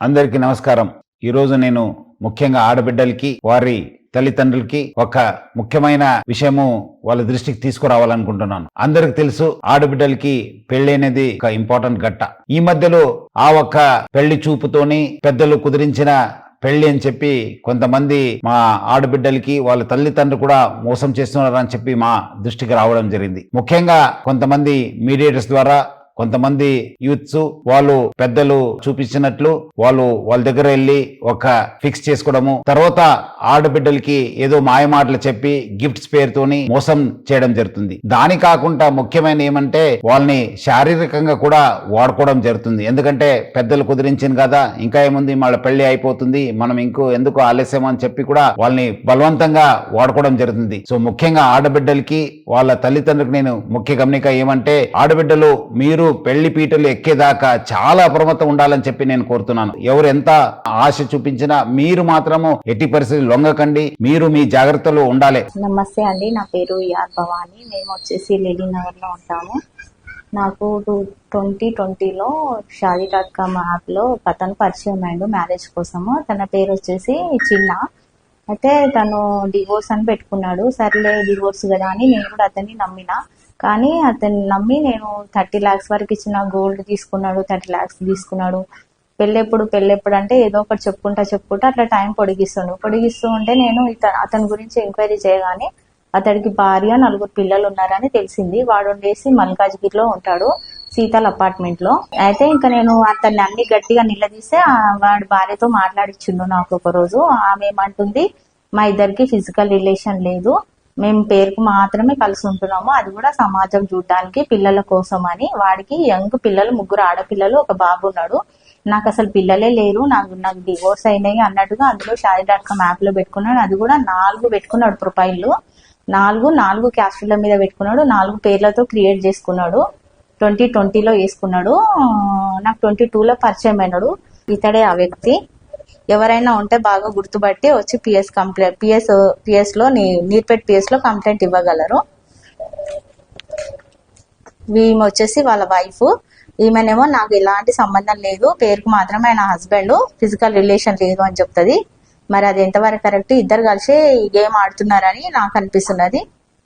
అందరికీ నమస్కారం. ఈరోజు నేను ముఖ్యంగా ఆడబిడ్డలకి వారి తల్లిదండ్రులకి ఒక ముఖ్యమైన విషయము వాళ్ళ దృష్టికి తీసుకురావాలనుకుంటున్నాను. అందరికి తెలుసు, ఆడబిడ్డలకి పెళ్లి అనేది ఒక ఇంపార్టెంట్ ఘట్ట. ఈ మధ్యలో ఆ ఒక్క పెళ్లి చూపుతోని పెద్దలు కుదిరించిన పెళ్లి అని చెప్పి కొంతమంది మా ఆడబిడ్డలకి వాళ్ళ తల్లిదండ్రులు కూడా మోసం చేస్తున్నారని చెప్పి మా దృష్టికి రావడం జరిగింది. ముఖ్యంగా కొంతమంది మీడియేటర్స్ ద్వారా కొంతమంది యూత్స్ వాళ్ళు పెద్దలు చూపించినట్లు వాళ్ళ దగ్గర వెళ్ళి ఒక ఫిక్స్ చేసుకోవడము, తర్వాత ఆడబిడ్డలకి ఏదో మాయమాటలు చెప్పి గిఫ్ట్స్ పేరుతోని మోసం చేయడం జరుగుతుంది. దాని కాకుండా ముఖ్యమైన ఏమంటే వాళ్ళని శారీరకంగా కూడా వాడుకోవడం జరుగుతుంది. ఎందుకంటే పెద్దలు కుదిరించింది కదా, ఇంకా ఏముంది, వాళ్ళ పెళ్లి అయిపోతుంది, మనం ఎందుకు ఆలస్యం అని చెప్పి కూడా వాళ్ళని బలవంతంగా వాడుకోవడం జరుగుతుంది. సో ముఖ్యంగా ఆడబిడ్డలకి వాళ్ళ తల్లిదండ్రులకు నేను ముఖ్య గమనిక ఏమంటే, ఆడబిడ్డలు మీరు పెళ్లి పీటలు ఎక్కేదాకా చాలా అప్రమత్తం ఉండాలని చెప్పి నేను కోరుతున్నాను. ఎవరు ఎంత ఆశ చూపించినా మీరు మాత్రము ఎట్టి పరిస్థితి లొంగకండి, మీరు మీ జాగ్రత్తలో ఉండాలి. నమస్తే అండి, నా పేరు యార్ భవాని. మేము వచ్చేసి లేడీనగర్ లో ఉంటాము. నాకు 2020లో Shaadi.com యాప్లో అతను పరిచయం అయ్యాడు మ్యారేజ్ కోసము. తన పేరు వచ్చేసి చిన్న. అయితే తను డివోర్స్ అని పెట్టుకున్నాడు. సర్లే డివోర్స్ కదా అని నేను కూడా అతన్ని నమ్మిన. కానీ అతన్ని నమ్మి నేను 30 lakhs వరకు ఇచ్చిన గోల్డ్ తీసుకున్నాడు, 30 lakhs తీసుకున్నాడు. పెళ్ళెప్పుడు అంటే ఏదో ఒకటి చెప్పుకుంటా అట్లా టైం పొడిగిస్తూ ఉంటే నేను అతని గురించి ఎంక్వైరీ చేయగానే అతడికి భార్య 4 పిల్లలు ఉన్నారని తెలిసింది. వాడు ఉండేసి మల్కాజ్గిరిలో ఉంటాడు, శీతల్ అపార్ట్మెంట్ లో. అయితే ఇంకా నేను అతన్ని అన్ని గట్టిగా నిలదీస్తే వాడి భార్యతో మాట్లాడిచ్చిండు నాకు ఒక రోజు. ఆమె ఏమంటుంది, మా ఇద్దరికి ఫిజికల్ రిలేషన్ లేదు, మేము పేరుకు మాత్రమే కలిసి ఉంటున్నాము, అది కూడా సమాజం చూడడానికి పిల్లల కోసం అని. వాడికి యంగ్ పిల్లలు, 3 ఆడపిల్లలు, ఒక బాబు ఉన్నాడు. నాకు అసలు పిల్లలే లేరు, నాకు డివోర్స్ అయినాయి అన్నట్టుగా అందులో Shaadi.com యాప్ లో పెట్టుకున్నాడు. అది కూడా 4 పెట్టుకున్నాడు ప్రొఫైల్. 4 క్యాస్టుల మీద పెట్టుకున్నాడు, 4 పేర్లతో క్రియేట్ చేసుకున్నాడు. 2020లో వేసుకున్నాడు. నాకు 22లో పరిచయం అయినాడు. ఇతడే ఆ వ్యక్తి. ఎవరైనా ఉంటే బాగా గుర్తుపట్టి వచ్చి పిఎస్ లో నీర్పేట్ పిఎస్ లో కంప్లైంట్ ఇవ్వగలరు. ఈమె వచ్చేసి వాళ్ళ వైఫ్. ఈమెనేమో నాకు ఎలాంటి సంబంధం లేదు, పేరుకు మాత్రమే ఆయన హస్బెండ్, ఫిజికల్ రిలేషన్ లేదు అని చెప్తుంది. మరి అది ఎంతవరకు కరెక్ట్? ఇద్దరు కలిసి గేమ్ ఆడుతున్నారని నాకు అనిపిస్తున్నది.